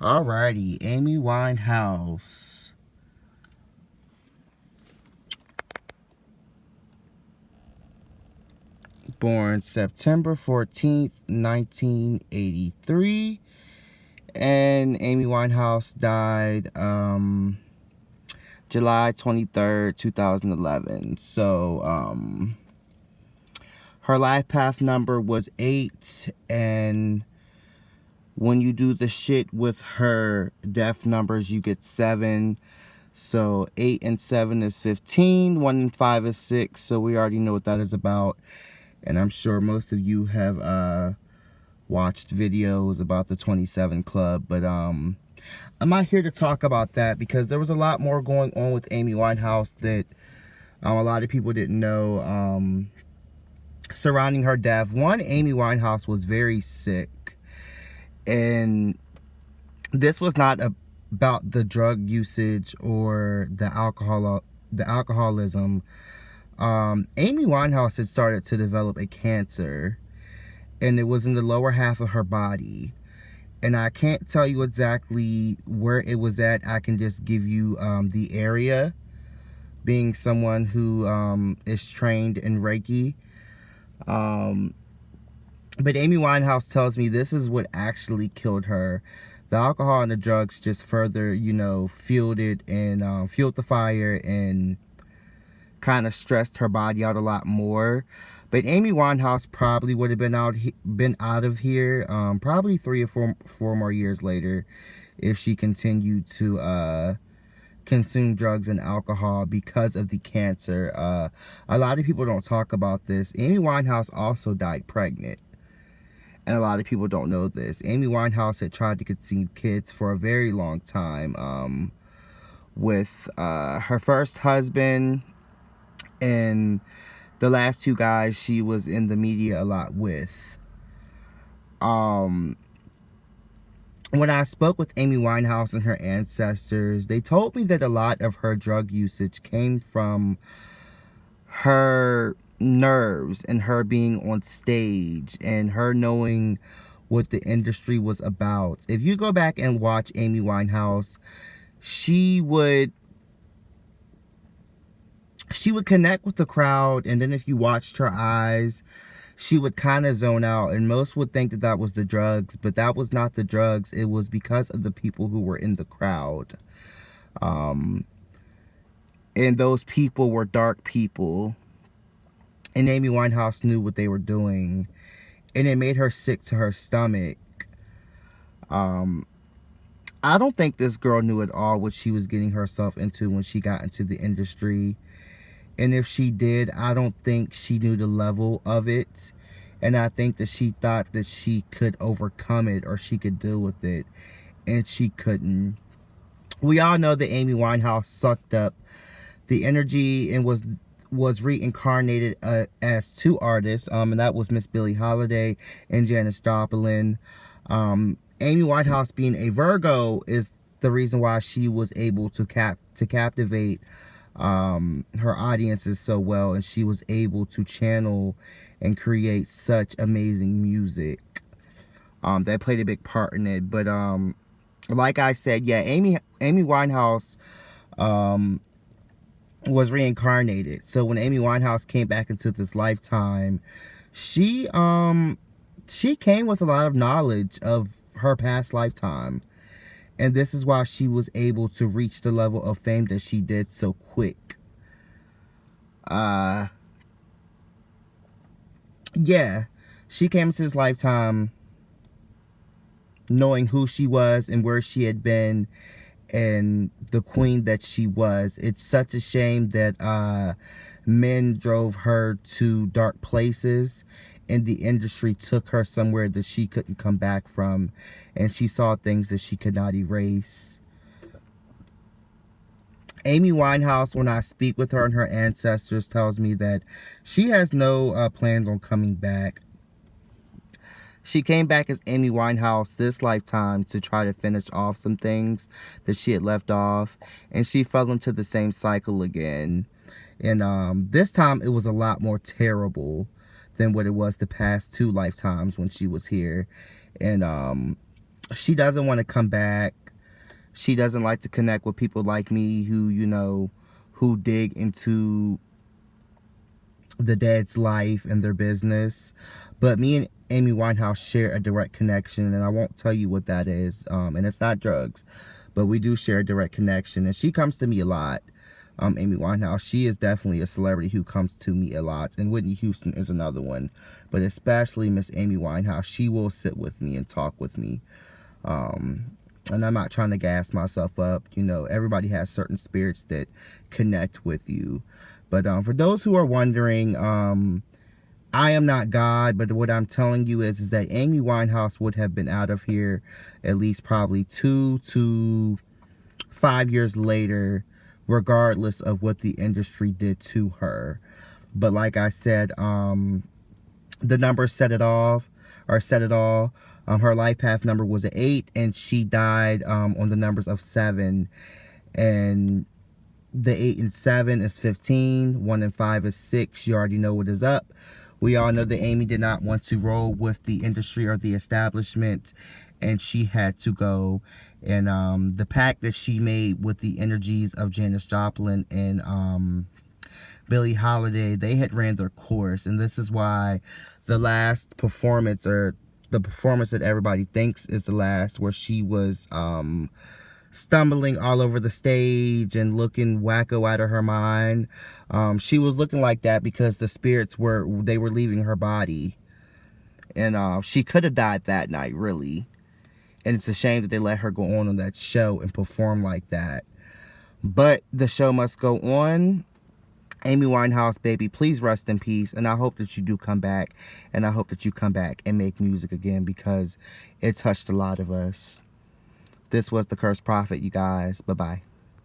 Alrighty, Amy Winehouse. Born September 14th, 1983. And Amy Winehouse died July 23rd, 2011. So, her life path number was 8, and when you do the shit with her death numbers, you get 7. So 8 and 7 is 15. 1 and 5 is 6. So we already know what that is about. And I'm sure most of you have watched videos about the 27 Club. But I'm not here to talk about that because there was a lot more going on with Amy Winehouse that a lot of people didn't know surrounding her death. One, Amy Winehouse was very sick. And this was not about the drug usage or the alcoholism. Amy Winehouse had started to develop a cancer, and it was in the lower half of her body. And I can't tell you exactly where it was at. I can just give you the area, being someone who is trained in Reiki. But Amy Winehouse tells me this is what actually killed her. The alcohol and the drugs just further, fueled it and fueled the fire and kind of stressed her body out a lot more. But Amy Winehouse probably would have been out of here probably 3 or 4 more years later if she continued to consume drugs and alcohol because of the cancer. A lot of people don't talk about this. Amy Winehouse also died pregnant. And a lot of people don't know this. Amy Winehouse had tried to conceive kids for a very long time with her first husband and the last 2 guys she was in the media a lot with. When I spoke with Amy Winehouse and her ancestors, they told me that a lot of her drug usage came from her nerves and her being on stage and her knowing what the industry was about. If you go back and watch Amy Winehouse, she would connect with the crowd, and then if you watched her eyes, she would kind of zone out, and most would think that was the drugs, but that was not the drugs. It was because of the people who were in the crowd. And those people were dark people. And Amy Winehouse knew what they were doing. And it made her sick to her stomach. I don't think this girl knew at all what she was getting herself into when she got into the industry. And if she did, I don't think she knew the level of it. And I think that she thought that she could overcome it or she could deal with it. And she couldn't. We all know that Amy Winehouse sucked up the energy and was reincarnated as 2 artists, and that was Miss Billie Holiday and Janis Joplin. Amy Winehouse, being a Virgo, is the reason why she was able to captivate her audiences so well, and she was able to channel and create such amazing music. That played a big part in it. But like I said, yeah, Amy Winehouse was reincarnated. So when Amy Winehouse came back into this lifetime, she came with a lot of knowledge of her past lifetime. And this is why she was able to reach the level of fame that she did so quick. Yeah, she came into this lifetime knowing who she was and where she had been and the queen that she was. It's such a shame that men drove her to dark places and the industry took her somewhere that she couldn't come back from, and she saw things that she could not erase. Amy Winehouse, when I speak with her and her ancestors, tells me that she has no plans on coming back. She came back as Amy Winehouse this lifetime to try to finish off some things that she had left off, and she fell into the same cycle again. And this time it was a lot more terrible than what it was the past 2 lifetimes when she was here. And She doesn't want to come back. She doesn't like to connect with people like me who, you know, who dig into the dead's life and their business. But me and Amy Winehouse share a direct connection, and I won't tell you what that is. And it's not drugs, but we do share a direct connection. And she comes to me a lot. Amy Winehouse, she is definitely a celebrity who comes to me a lot, and Whitney Houston is another one, but especially Miss Amy Winehouse. She will sit with me and talk with me. And I'm not trying to gas myself up. You know, everybody has certain spirits that connect with you. But for those who are wondering, I am not God, but what I'm telling you is that Amy Winehouse would have been out of here at least probably 2 to 5 years later, regardless of what the industry did to her. But like I said, the numbers set it off, or set it all. Her life path number was an 8, and she died on the numbers of 7. And the 8 and 7 is 15. 1 and 5 is 6. You already know what is up. We all know that Amy did not want to roll with the industry or the establishment, and she had to go. And the pact that she made with the energies of Janis Joplin and Billie Holiday, they had ran their course. And this is why the last performance, or the performance that everybody thinks is the last, where she was stumbling all over the stage and looking wacko out of her mind, she was looking like that because the spirits were leaving her body. And she could have died that night, really. And it's a shame that they let her go on that show and perform like that. But the show must go on. Amy Winehouse, baby, please rest in peace. And I hope that you do come back. And I hope that you come back and make music again, because it touched a lot of us. This was The Cursed Prophet, you guys. Bye-bye.